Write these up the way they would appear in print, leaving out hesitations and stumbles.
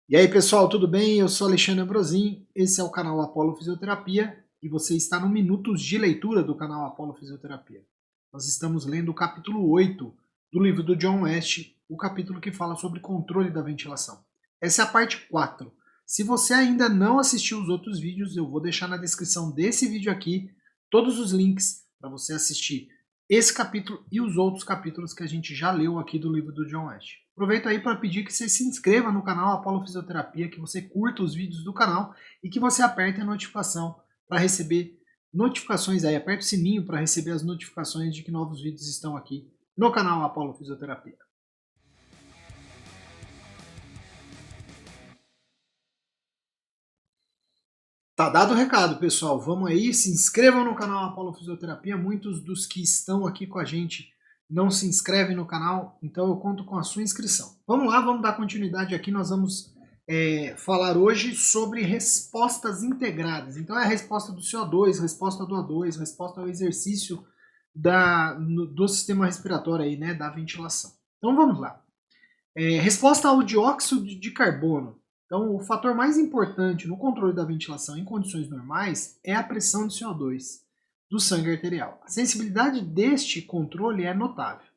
E aí pessoal, tudo bem? Eu sou Alexandre Ambrosim, esse é o canal Apollo Fisioterapia e você está no Minutos de Leitura do canal Apollo Fisioterapia. Nós estamos lendo o capítulo 8 do livro do John West, o capítulo que fala sobre controle da ventilação. Essa é a parte 4. Se você ainda não assistiu os outros vídeos, eu vou deixar na descrição desse vídeo aqui todos os links para você assistir esse capítulo e os outros capítulos que a gente já leu aqui do livro do John West. Aproveito aí para pedir que você se inscreva no canal Apollo Fisioterapia, que você curta os vídeos do canal e que você aperte a notificação para receber notificações aí, aperte o sininho para receber as notificações de que novos vídeos estão aqui no canal Apollo Fisioterapia. Tá dado o recado, pessoal. Vamos aí, se inscrevam no canal Apollo Fisioterapia. Muitos dos que estão aqui com a gente não se inscrevem no canal, então eu conto com a sua inscrição. Vamos lá, vamos dar continuidade aqui. Nós vamos falar hoje sobre respostas integradas. Então é a resposta do CO2, resposta do O2, resposta ao exercício do sistema respiratório aí, né, da ventilação. Então vamos lá. Resposta ao dióxido de carbono. Então, o fator mais importante no controle da ventilação em condições normais é a pressão de CO2 do sangue arterial. A sensibilidade deste controle é notável.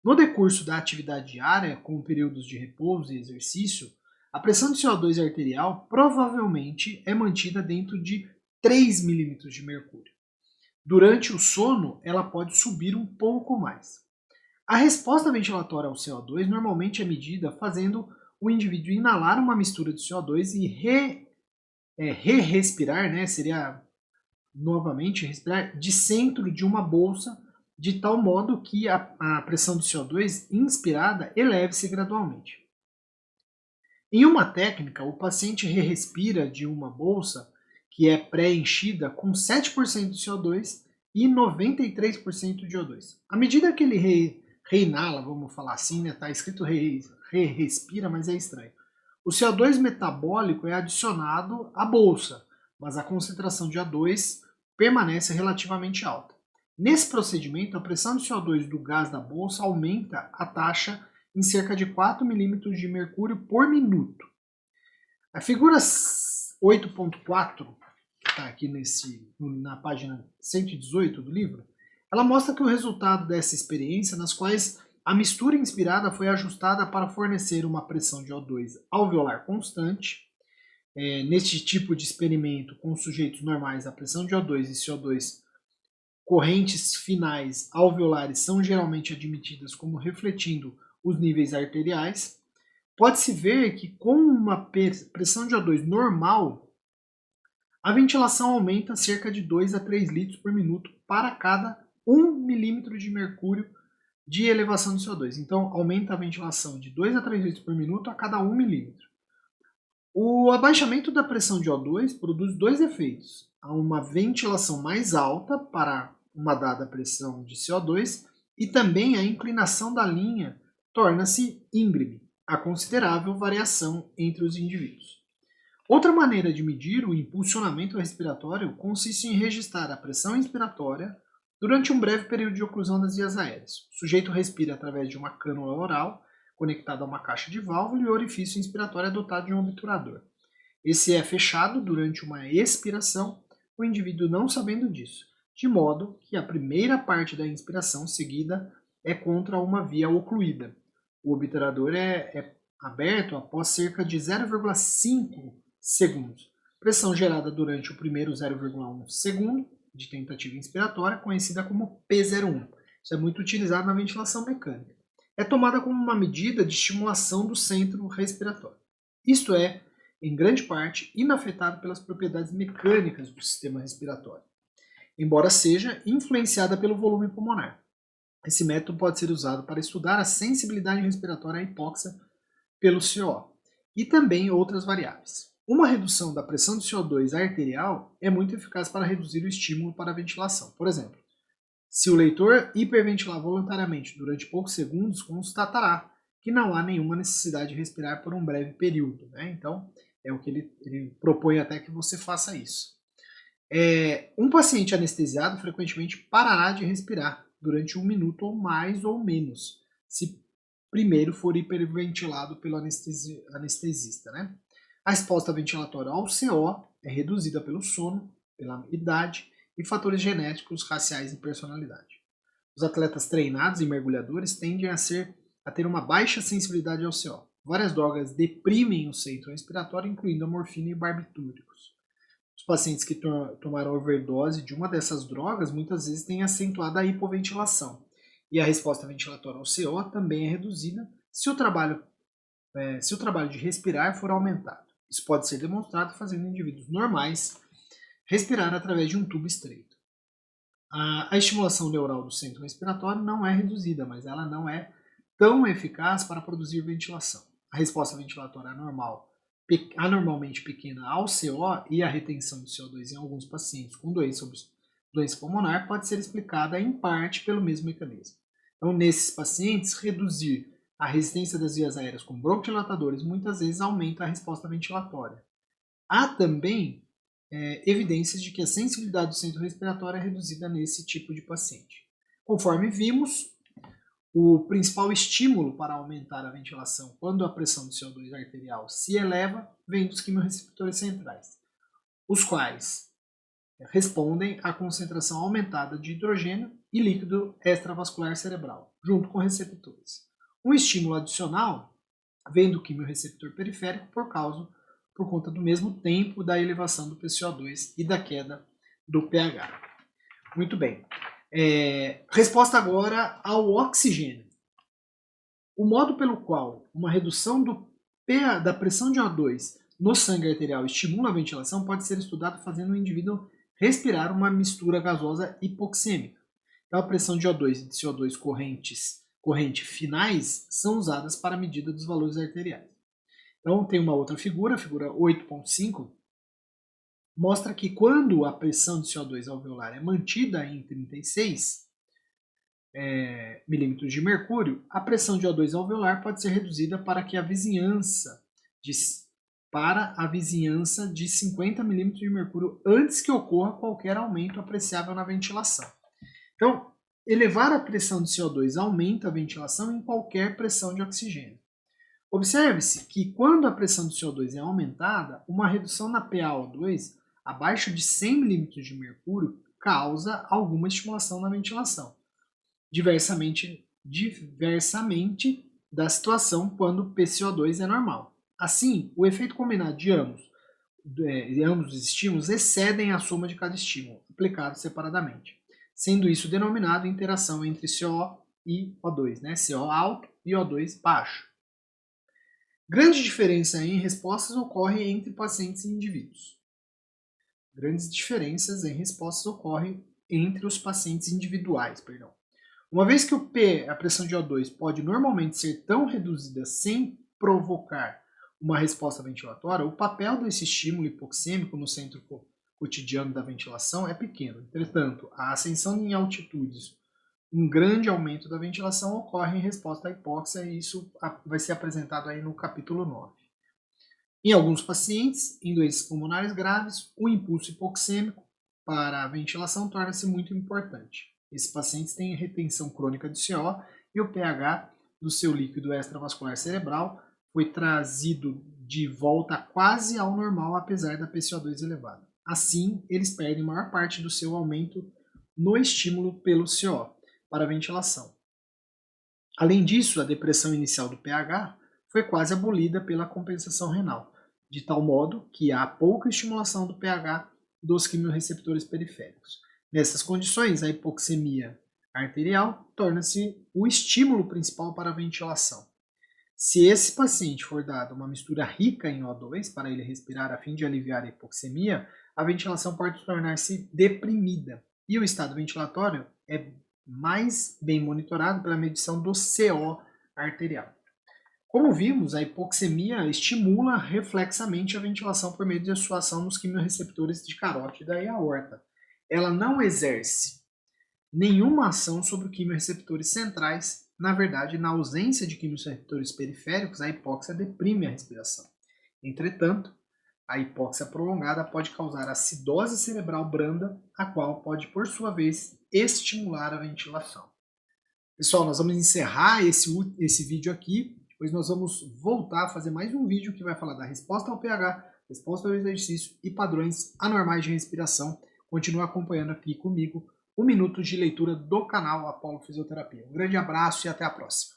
No decurso da atividade diária, com períodos de repouso e exercício, a pressão de CO2 arterial provavelmente é mantida dentro de 3 milímetros de mercúrio. Durante o sono, ela pode subir um pouco mais. A resposta ventilatória ao CO2 normalmente é medida fazendo o indivíduo inalar uma mistura de CO2 e re-respirar, né, seria novamente respirar de centro de uma bolsa, de tal modo que a pressão de CO2 inspirada eleve-se gradualmente. Em uma técnica, o paciente re-respira de uma bolsa que é pré-enchida com 7% de CO2 e 93% de O2. À medida que ele reinala, vamos falar assim, né? Tá escrito re-respira, mas é estranho. O CO2 metabólico é adicionado à bolsa, mas a concentração de O2 permanece relativamente alta. Nesse procedimento, a pressão de CO2 do gás da bolsa aumenta a taxa em cerca de 4 milímetros de mercúrio por minuto. A figura 8.4, que está aqui na página 118 do livro, ela mostra que o resultado dessa experiência, nas quais a mistura inspirada foi ajustada para fornecer uma pressão de O2 alveolar constante. Neste tipo de experimento, com sujeitos normais, a pressão de O2 e CO2 correntes finais alveolares são geralmente admitidas como refletindo os níveis arteriais. Pode-se ver que com uma pressão de O2 normal, a ventilação aumenta cerca de 2 a 3 litros por minuto para cada 1 milímetro de mercúrio de elevação de CO2. Então, aumenta a ventilação de 2 a 3 litros por minuto a cada 1 milímetro. O abaixamento da pressão de O2 produz dois efeitos. Há uma ventilação mais alta para uma dada pressão de CO2 e também a inclinação da linha torna-se íngreme. Há considerável variação entre os indivíduos. Outra maneira de medir o impulsionamento respiratório consiste em registrar a pressão inspiratória durante um breve período de oclusão das vias aéreas. O sujeito respira através de uma cânula oral conectada a uma caixa de válvula e o orifício inspiratório é dotado de um obturador. Esse é fechado durante uma expiração, o indivíduo não sabendo disso, de modo que a primeira parte da inspiração seguida é contra uma via ocluída. O obturador é aberto após cerca de 0,5 segundos. Pressão gerada durante o primeiro 0,1 segundo de tentativa inspiratória, conhecida como P01. Isso é muito utilizado na ventilação mecânica. É tomada como uma medida de estimulação do centro respiratório. Isto é, em grande parte, inafetado pelas propriedades mecânicas do sistema respiratório, embora seja influenciada pelo volume pulmonar. Esse método pode ser usado para estudar a sensibilidade respiratória à hipóxia pelo CO e também outras variáveis. Uma redução da pressão de CO2 arterial é muito eficaz para reduzir o estímulo para a ventilação. Por exemplo, se o leitor hiperventilar voluntariamente durante poucos segundos, constatará que não há nenhuma necessidade de respirar por um breve período, né? Então, é o que ele propõe até que você faça isso. Um paciente anestesiado frequentemente parará de respirar durante 1 minuto ou mais ou menos, se primeiro for hiperventilado pelo anestesista, né? A resposta ventilatória ao CO é reduzida pelo sono, pela idade e fatores genéticos, raciais e personalidade. Os atletas treinados e mergulhadores tendem a ter uma baixa sensibilidade ao CO. Várias drogas deprimem o centro respiratório, incluindo a morfina e barbitúricos. Os pacientes que tomaram overdose de uma dessas drogas muitas vezes têm acentuado a hipoventilação. E a resposta ventilatória ao CO também é reduzida se o trabalho de respirar for aumentado. Isso pode ser demonstrado fazendo indivíduos normais respirar através de um tubo estreito. A estimulação neural do centro respiratório não é reduzida, mas ela não é tão eficaz para produzir ventilação. A resposta ventilatória anormalmente pequena ao CO e a retenção de CO2 em alguns pacientes com doença pulmonar pode ser explicada em parte pelo mesmo mecanismo. Então, nesses pacientes, reduzir a resistência das vias aéreas com broncodilatadores muitas vezes aumenta a resposta ventilatória. Há também evidências de que a sensibilidade do centro respiratório é reduzida nesse tipo de paciente. Conforme vimos, o principal estímulo para aumentar a ventilação quando a pressão de CO2 arterial se eleva vem dos quimiorreceptores centrais, os quais respondem à concentração aumentada de hidrogênio e líquido extravascular cerebral, junto com receptores. Um estímulo adicional vem do quimiorreceptor periférico por conta do mesmo tempo da elevação do PCO2 e da queda do pH. Muito bem. Resposta agora ao oxigênio. O modo pelo qual uma redução da pressão de O2 no sangue arterial estimula a ventilação pode ser estudado fazendo o indivíduo respirar uma mistura gasosa hipoxêmica. Então, a pressão de O2 e de CO2 corrente finais são usadas para a medida dos valores arteriais. Então, tem uma outra figura, a figura 8.5, mostra que quando a pressão de CO2 alveolar é mantida em 36 milímetros de mercúrio, a pressão de O2 alveolar pode ser reduzida para a vizinhança de 50 milímetros de mercúrio antes que ocorra qualquer aumento apreciável na ventilação. Então, elevar a pressão de CO2 aumenta a ventilação em qualquer pressão de oxigênio. Observe-se que quando a pressão de CO2 é aumentada, uma redução na PaO2 abaixo de 100 milímetros de mercúrio causa alguma estimulação na ventilação, diversamente da situação quando o PCO2 é normal. Assim, o efeito combinado de ambos os estímulos excedem a soma de cada estímulo, aplicado separadamente, sendo isso denominado interação entre CO e O2, né? CO alto e O2 baixo. Grande diferença em respostas ocorre entre pacientes e indivíduos. Grandes diferenças em respostas ocorrem entre os pacientes individuais, perdão. Uma vez que a pressão de O2 pode normalmente ser tão reduzida sem provocar uma resposta ventilatória, o papel desse estímulo hipoxêmico no centro cotidiano da ventilação é pequeno. Entretanto, a ascensão em altitudes, um grande aumento da ventilação ocorre em resposta à hipóxia e isso vai ser apresentado aí no capítulo 9. Em alguns pacientes, em doenças pulmonares graves, o impulso hipoxêmico para a ventilação torna-se muito importante. Esses pacientes têm retenção crônica de CO e o pH do seu líquido extravascular cerebral foi trazido de volta quase ao normal apesar da PCO2 elevada. Assim, eles perdem maior parte do seu aumento no estímulo pelo CO para a ventilação. Além disso, a depressão inicial do pH foi quase abolida pela compensação renal, de tal modo que há pouca estimulação do pH dos quimiorreceptores periféricos. Nessas condições, a hipoxemia arterial torna-se o estímulo principal para a ventilação. Se esse paciente for dado uma mistura rica em O2 para ele respirar a fim de aliviar a hipoxemia, a ventilação pode tornar-se deprimida e o estado ventilatório é mais bem monitorado pela medição do CO arterial. Como vimos, a hipoxemia estimula reflexamente a ventilação por meio de sua ação nos quimiorreceptores de carótida e aorta. Ela não exerce nenhuma ação sobre os quimiorreceptores centrais. Na verdade, na ausência de quimiorreceptores periféricos, a hipóxia deprime a respiração. Entretanto, a hipóxia prolongada pode causar acidose cerebral branda, a qual pode, por sua vez, estimular a ventilação. Pessoal, nós vamos encerrar esse vídeo aqui. Depois pois nós vamos voltar a fazer mais um vídeo que vai falar da resposta ao pH, resposta ao exercício e padrões anormais de respiração. Continue acompanhando aqui comigo o Minuto de Leitura do canal Apollo Fisioterapia. Um grande abraço e até a próxima.